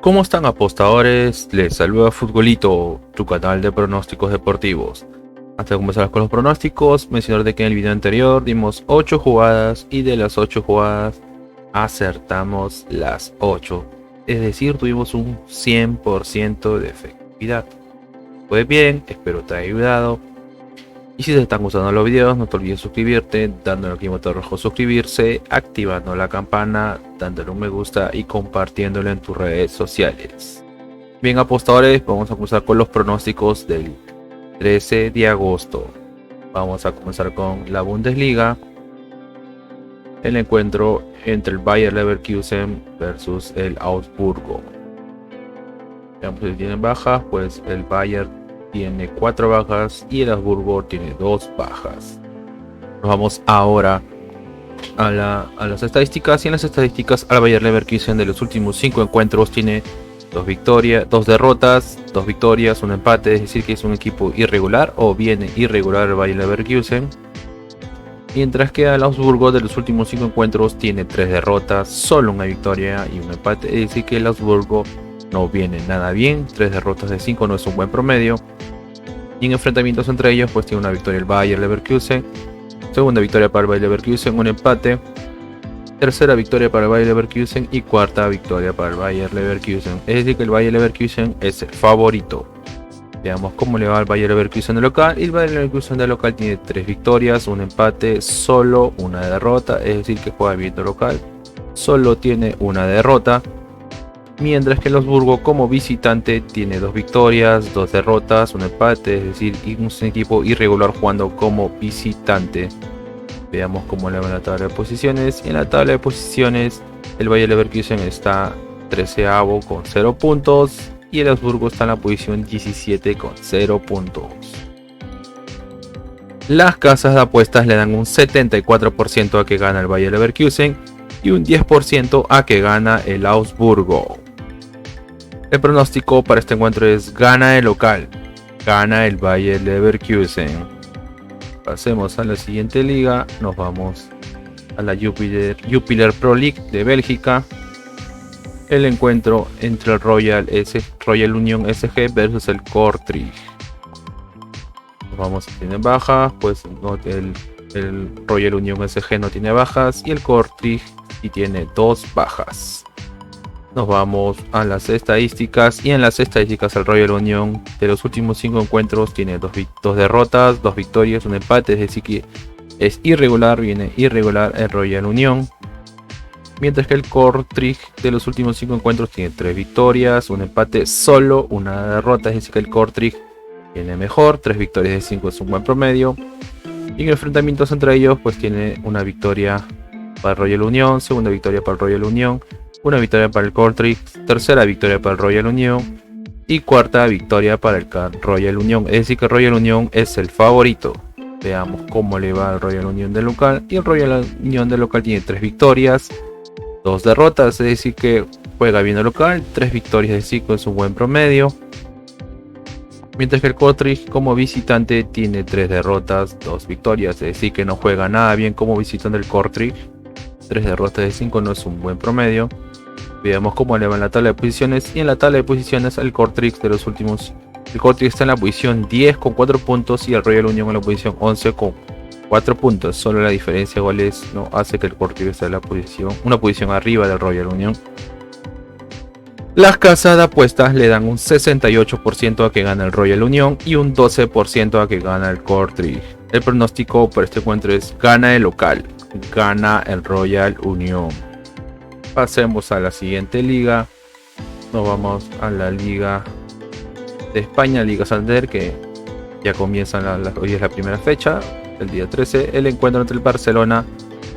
¿Cómo están, apostadores? Les saluda Futbolito, tu canal de pronósticos deportivos. Antes de comenzar con los pronósticos, mencionar de que en el video anterior dimos 8 jugadas y de las 8 jugadas acertamos las 8. Es decir, tuvimos un 100% de efectividad. Pues bien, espero te haya ayudado. Y si te están gustando los videos, no te olvides suscribirte, dándole al botón rojo suscribirse, activando la campana, dándole un me gusta y compartiéndolo en tus redes sociales. Bien, apostadores, vamos a comenzar con los pronósticos del 13 de agosto. Vamos a comenzar con la Bundesliga. El encuentro entre el Bayer Leverkusen versus el Augsburgo. Veamos si tienen bajas, pues el Bayern tiene 4 bajas y el Augsburgo tiene 2 bajas. Nos vamos ahora a las estadísticas, y en las estadísticas al Bayer Leverkusen de los últimos 5 encuentros tiene 2 derrotas, 2 victorias, un empate, es decir que es un equipo irregular o viene irregular el Bayer Leverkusen. Mientras que el Augsburgo de los últimos 5 encuentros tiene 3 derrotas, solo una victoria y un empate, es decir que el Augsburgo no viene nada bien. 3 derrotas de 5 no es un buen promedio. Y en enfrentamientos entre ellos pues tiene una victoria el Bayer Leverkusen, segunda victoria para el Bayer Leverkusen, un empate, tercera victoria para el Bayer Leverkusen y cuarta victoria para el Bayer Leverkusen. Es decir que el Bayer Leverkusen es el favorito. Veamos cómo le va al Bayer Leverkusen de local. Y el Bayer Leverkusen de local tiene 3 victorias, un empate, solo una derrota, es decir que juega bien de local, solo tiene una derrota. Mientras que el Augsburgo como visitante tiene 2 victorias, 2 derrotas, un empate, es decir, es un equipo irregular jugando como visitante. Veamos cómo le va en la tabla de posiciones. En la tabla de posiciones el Bayer Leverkusen está 13avo con 0 puntos y el Augsburgo está en la posición 17 con 0 puntos. Las casas de apuestas le dan un 74% a que gana el Bayer Leverkusen y un 10% a que gana el Augsburgo. El pronóstico para este encuentro es gana el local, gana el Bayer Leverkusen. Pasemos a la siguiente liga, nos vamos a la Jupiler Pro League de Bélgica. El encuentro entre el Royal Union SG versus el Kortrijk. Nos vamos si tienen bajas, pues no, el Royal Union SG no tiene bajas y el Kortrijk sí tiene 2 bajas. Nos vamos a las estadísticas, y en las estadísticas el Royal Union de los últimos 5 encuentros tiene 2 derrotas, 2 victorias, un empate, es decir que es irregular, viene irregular el Royal Union. Mientras que el Kortrijk de los últimos 5 encuentros tiene 3 victorias, un empate, solo una derrota, es decir que el Kortrijk viene mejor, 3 victorias de 5 es un buen promedio. Y en enfrentamientos entre ellos pues tiene una victoria para el Royal Union, segunda victoria para el Royal Union, una victoria para el Kortrijk, tercera victoria para el Royal Union y cuarta victoria para el Royal Union, es decir que el Royal Union es el favorito. Veamos cómo le va al Royal Union de local, y el Royal Union de local tiene 3 victorias, 2 derrotas, es decir que juega bien de local, 3 victorias de 5 es un buen promedio. Mientras que el Kortrijk como visitante tiene 3 derrotas, 2 victorias, es decir que no juega nada bien como visitante del Kortrijk. 3 derrotas de 5 no es un buen promedio. Veamos cómo le va en la tabla de posiciones, y en la tabla de posiciones el Kortrijk de los últimos, el Kortrijk está en la posición 10 con 4 puntos y el Royal Union en la posición 11 con 4 puntos. Solo la diferencia de goles no hace que el Kortrijk esté en una posición arriba del Royal Union. Las casas de apuestas le dan un 68% a que gana el Royal Union y un 12% a que gana el Kortrijk. El pronóstico para este encuentro es gana el local, gana el Royal Union. Pasemos a la siguiente liga. Nos vamos a la Liga de España, Liga Santander, que ya comienzan hoy es la primera fecha, el día 13, el encuentro entre el Barcelona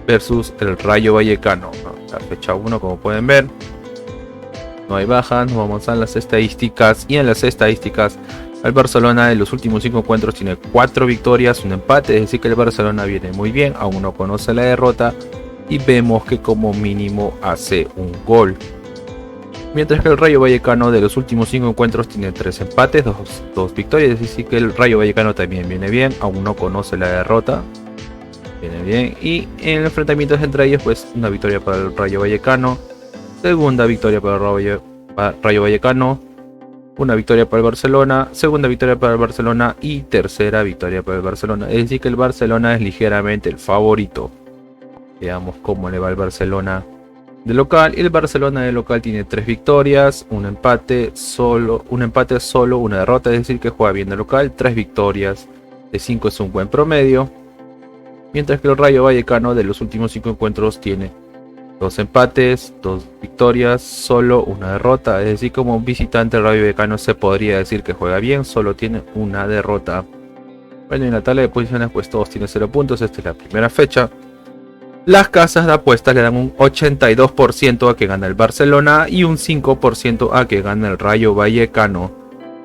versus el Rayo Vallecano. La fecha 1, como pueden ver, no hay bajas. Nos vamos a las estadísticas, y en las estadísticas el Barcelona de los últimos 5 encuentros tiene 4 victorias, un empate, es decir que el Barcelona viene muy bien, aún no conoce la derrota y vemos que como mínimo hace un gol. Mientras que el Rayo Vallecano de los últimos 5 encuentros tiene 3 empates, 2 victorias, es decir que el Rayo Vallecano también viene bien, aún no conoce la derrota, viene bien. Y en enfrentamientos entre ellos pues una victoria para el Rayo Vallecano, segunda victoria para el Rayo Vallecano, una victoria para el Barcelona, segunda victoria para el Barcelona y tercera victoria para el Barcelona. Es decir que el Barcelona es ligeramente el favorito. Veamos cómo le va al Barcelona de local. El Barcelona de local tiene 3 victorias, un empate solo, una derrota, es decir que juega bien de local. 3 victorias de 5 es un buen promedio. Mientras que el Rayo Vallecano de los últimos 5 encuentros tiene 2 empates, 2 victorias, solo una derrota. Es decir, como visitante el Rayo Vallecano se podría decir que juega bien, solo tiene una derrota. Bueno, en la tabla de posiciones pues todos tienen 0 puntos, esta es la primera fecha. Las casas de apuestas le dan un 82% a que gana el Barcelona y un 5% a que gana el Rayo Vallecano.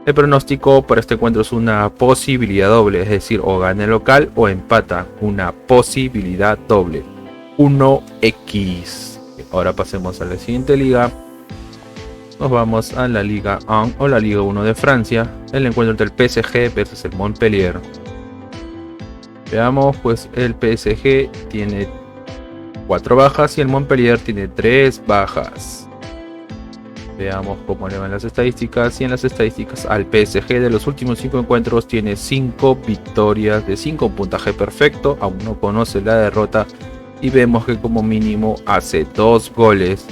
El pronóstico para este encuentro es una posibilidad doble, es decir, o gana el local o empata, una posibilidad doble. 1x. Ahora pasemos a la siguiente liga. Nos vamos a la Liga 1 o la Liga 1 de Francia. El encuentro entre el PSG versus el Montpellier. Veamos, pues el PSG tiene 4 bajas y el Montpellier tiene 3 bajas. Veamos cómo le van las estadísticas. Y en las estadísticas al PSG de los últimos 5 encuentros tiene 5 victorias de 5, puntaje perfecto. Aún no conoce la derrota. Y vemos que como mínimo hace 2 goles.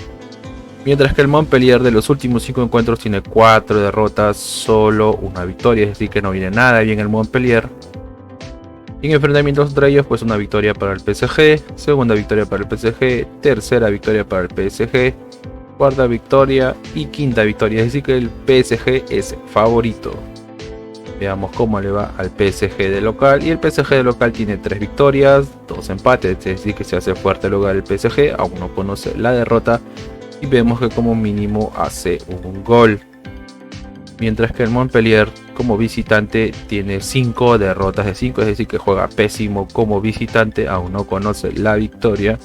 Mientras que el Montpellier de los últimos 5 encuentros tiene 4 derrotas, solo una victoria. Es decir que no viene nada bien el Montpellier. Y en enfrentamientos entre ellos pues una victoria para el PSG, segunda victoria para el PSG, tercera victoria para el PSG, cuarta victoria y quinta victoria. Es decir que el PSG es favorito. Veamos cómo le va al PSG de local. Y el PSG de local tiene 3 victorias, 2 empates. Es decir que se hace fuerte el local el PSG. Aún no conoce la derrota. Y vemos que como mínimo hace un gol. Mientras que el Montpellier como visitante tiene 5 derrotas de 5. Es decir que juega pésimo como visitante. Aún no conoce la victoria.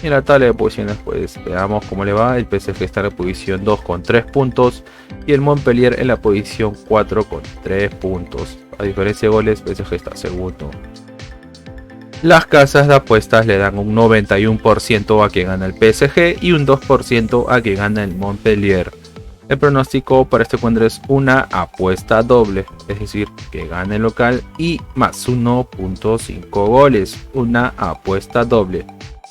Y en la tabla de posiciones pues veamos cómo le va. El PSG está en la posición 2 con 3 puntos y el Montpellier en la posición 4 con 3 puntos. A diferencia de goles, PSG está segundo. Las casas de apuestas le dan un 91% a que gana el PSG y un 2% a que gana el Montpellier. El pronóstico para este encuentro es una apuesta doble, es decir, que gane el local y más 1.5 goles. Una apuesta doble.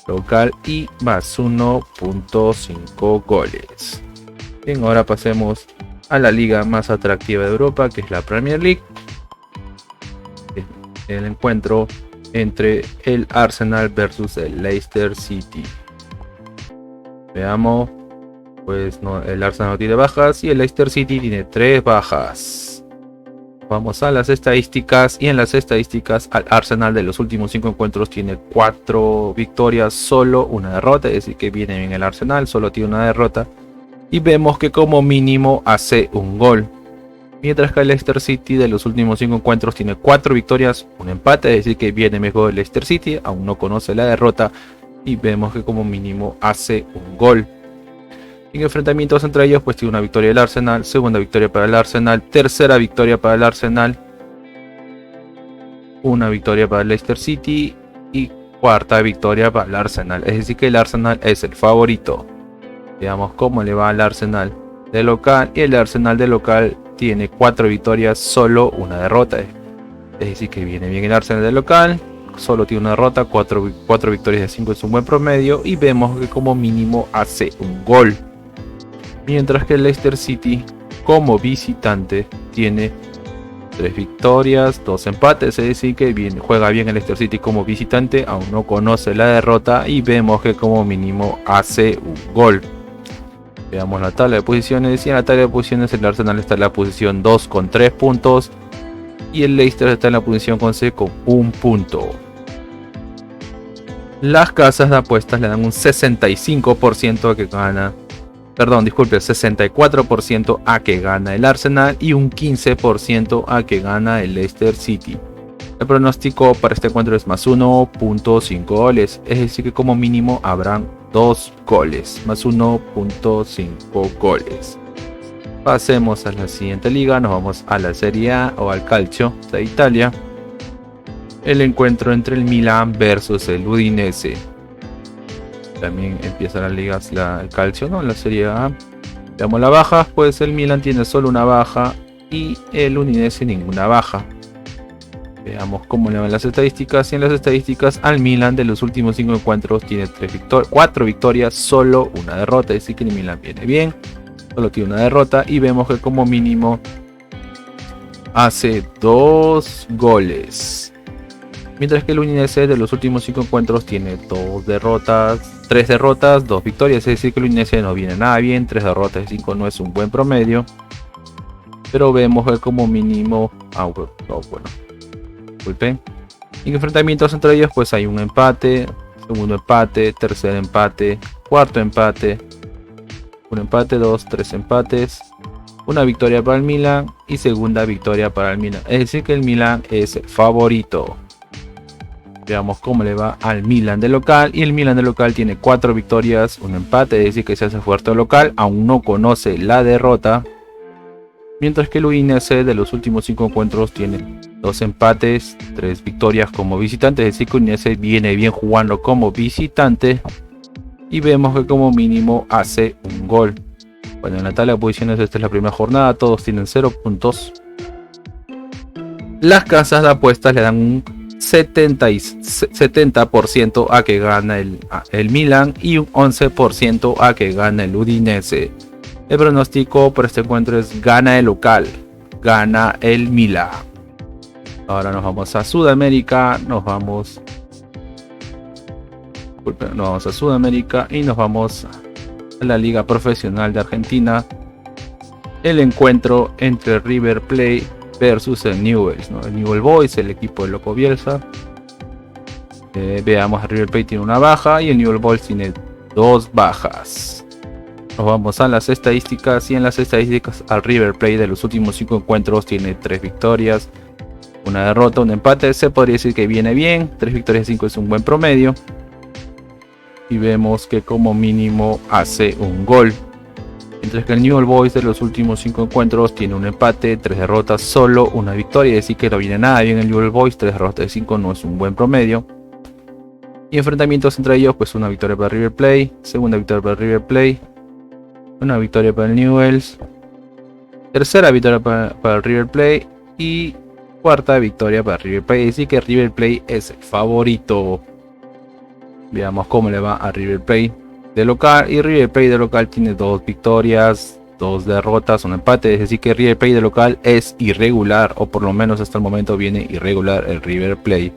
Local y más 1.5 goles. Bien, ahora pasemos a la liga más atractiva de Europa, que es la Premier League. El encuentro entre el Arsenal versus el Leicester City. Veamos, pues no, el Arsenal no tiene bajas y el Leicester City tiene 3 bajas. Vamos a las estadísticas y en las estadísticas al Arsenal de los últimos 5 encuentros tiene 4 victorias, solo una derrota, es decir que viene bien el Arsenal, solo tiene una derrota y vemos que como mínimo hace un gol. Mientras que el Leicester City de los últimos 5 encuentros tiene 4 victorias, un empate, es decir que viene mejor el Leicester City, aún no conoce la derrota y vemos que como mínimo hace un gol. En enfrentamientos entre ellos pues tiene una victoria del Arsenal, segunda victoria para el Arsenal, tercera victoria para el Arsenal, una victoria para el Leicester City y cuarta victoria para el Arsenal. Es decir que el Arsenal es el favorito. Veamos cómo le va al Arsenal de local y el Arsenal de local tiene 4 victorias, solo una derrota. Es decir que viene bien el Arsenal de local, solo tiene una derrota, 4 victorias de 5 es un buen promedio y vemos que como mínimo hace un gol. Mientras que el Leicester City como visitante tiene 3 victorias, 2 empates, es decir que juega bien el Leicester City como visitante, aún no conoce la derrota y vemos que como mínimo hace un gol. Veamos la tabla de posiciones y en la tabla de posiciones el Arsenal está en la posición 2 con 3 puntos y el Leicester está en la posición 11 con 1 punto. Las casas de apuestas le dan un 65% a que gana. Perdón, disculpe, 64% a que gana el Arsenal y un 15% a que gana el Leicester City. El pronóstico para este encuentro es más 1.5 goles, es decir que como mínimo habrán 2 goles, más 1.5 goles. Pasemos a la siguiente liga, nos vamos a la Serie A o al Calcio de Italia. El encuentro entre el Milan versus el Udinese. También empiezan las ligas, el Calcio, ¿no? La Serie A. Veamos las bajas, pues el Milan tiene solo una baja y el Udinese ninguna baja. Veamos cómo le van las estadísticas. Y en las estadísticas al Milan de los últimos 5 encuentros tiene 4 victorias, solo una derrota. Es decir que el Milan viene bien, solo tiene una derrota. Y vemos que como mínimo hace 2 goles. Mientras que el Udinese de los últimos 5 encuentros tiene 3 derrotas, 2 victorias. Es decir que el Udinese no viene nada bien. 3 derrotas de 5 no es un buen promedio. Pero vemos que como mínimo... disculpen. En enfrentamientos entre ellos pues hay un empate, segundo empate, tercer empate, cuarto empate, un empate, 2, 3 empates, una victoria para el Milan y segunda victoria para el Milan. Es decir que el Milan es el favorito. Veamos cómo le va al Milan de local. Y el Milan de local tiene 4 victorias, un empate, es decir que se hace fuerte local, aún no conoce la derrota. Mientras que el Udinese de los últimos 5 encuentros tiene 2 empates, 3 victorias como visitante. Es decir que el Udinese viene bien jugando como visitante. Y vemos que como mínimo hace un gol. Bueno, en la tabla de posiciones esta es la primera jornada. Todos tienen 0 puntos. Las casas de apuestas le dan un 70% a que gana el Milan y un 11% a que gana el Udinese. El pronóstico por este encuentro es gana el local, gana el Milan. Ahora nos vamos a Sudamérica, nos vamos a Sudamérica y nos vamos a la Liga Profesional de Argentina. El encuentro entre River Plate versus el Newell's, ¿no? El Newell's Boys, el equipo de Loco Bielsa. Veamos, a River Plate tiene una baja y el Newell's Boys tiene 2 bajas. Nos vamos a las estadísticas y en las estadísticas al River Plate de los últimos 5 encuentros tiene 3 victorias, una derrota, un empate. Se podría decir que viene bien, 3 victorias de 5 es un buen promedio. Y vemos que como mínimo hace un gol. Mientras que el Newell's Boys de los últimos 5 encuentros tiene un empate, 3 derrotas, solo una victoria. Es decir que no viene nada bien el Newell's Boys, 3 derrotas de 5 no es un buen promedio. Y enfrentamientos entre ellos, pues una victoria para River Plate, segunda victoria para River Plate, una victoria para el Newell's, tercera victoria para el River Plate y cuarta victoria para River Plate. Es decir que River Plate es el favorito. Veamos cómo le va a River Plate de local. Y River Plate de local tiene 2 victorias, 2 derrotas, un empate. Es decir que River Plate de local es irregular, o por lo menos hasta el momento viene irregular el River Plate.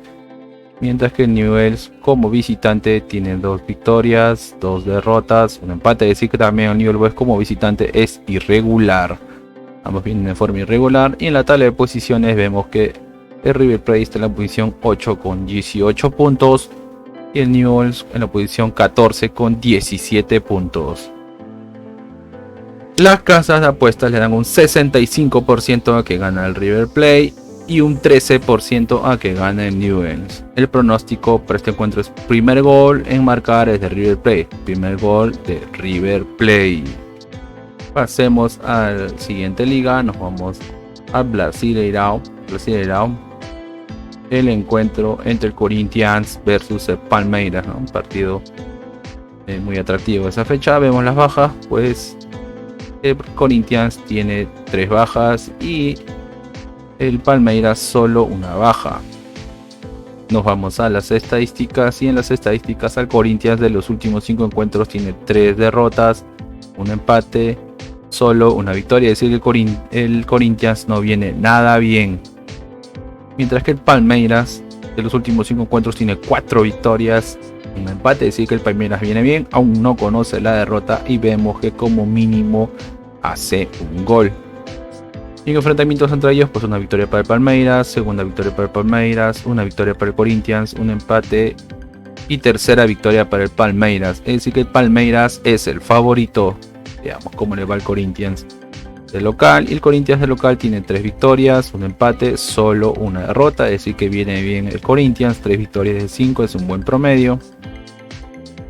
Mientras que el Newell's como visitante tiene 2 victorias, 2 derrotas, un empate. Es decir que también el Newell's Boys como visitante es irregular. Ambos vienen de forma irregular. Y en la tabla de posiciones vemos que el River Plate está en la posición 8 con 18 puntos. Y el Newell's en la posición 14 con 17 puntos. Las casas de apuestas le dan un 65% a que gana el River Plate y un 13% a que gane el Newell's. El pronóstico para este encuentro es primer gol en marcar es de River Plate. Primer gol de River Plate. Pasemos a la siguiente liga. Nos vamos a Brasileirão. El encuentro entre el Corinthians versus el Palmeiras, ¿no? Un partido muy atractivo esa fecha. Vemos las bajas, pues el Corinthians tiene 3 bajas y el Palmeiras solo una baja. Nos vamos a las estadísticas y en las estadísticas al Corinthians de los últimos 5 encuentros tiene 3 derrotas, un empate, solo una victoria. Es decir, el Corinthians no viene nada bien. Mientras que el Palmeiras de los últimos 5 encuentros tiene 4 victorias, un empate. Es decir que el Palmeiras viene bien, aún no conoce la derrota y vemos que como mínimo hace un gol. Y en enfrentamientos entre ellos, pues una victoria para el Palmeiras, segunda victoria para el Palmeiras, una victoria para el Corinthians, un empate y tercera victoria para el Palmeiras. Es decir que el Palmeiras es el favorito. Veamos cómo le va al Corinthians de local. Y el Corinthians de local tiene 3 victorias, un empate, solo una derrota. Es decir que viene bien el Corinthians, 3 victorias de 5 es un buen promedio.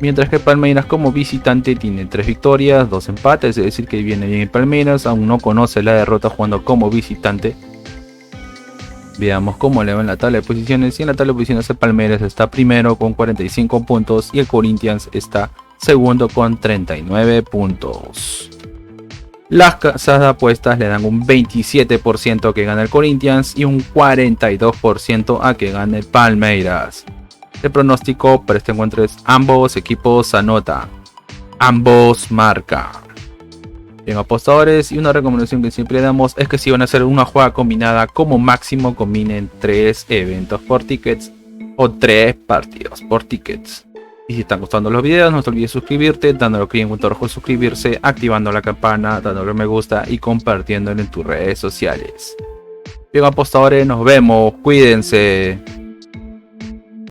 Mientras que el Palmeiras como visitante tiene 3 victorias, 2 empates, es decir que viene bien el Palmeiras, aún no conoce la derrota jugando como visitante. Veamos cómo le va en la tabla de posiciones. Y en la tabla de posiciones el Palmeiras está primero con 45 puntos y el Corinthians está segundo con 39 puntos. Las casas de apuestas le dan un 27% a que gane el Corinthians y un 42% a que gane el Palmeiras. El pronóstico para este encuentro es ambos equipos anotan, ambos marcan. Bien, apostadores, y una recomendación que siempre damos es que si van a hacer una jugada combinada, como máximo combinen 3 eventos por tickets o 3 partidos por tickets. Y si están gustando los videos, no te olvides suscribirte, dándole clic en un botón rojo suscribirse, activando la campana, dándole me gusta y compartiéndolo en tus redes sociales. Bien, apostadores, nos vemos, cuídense.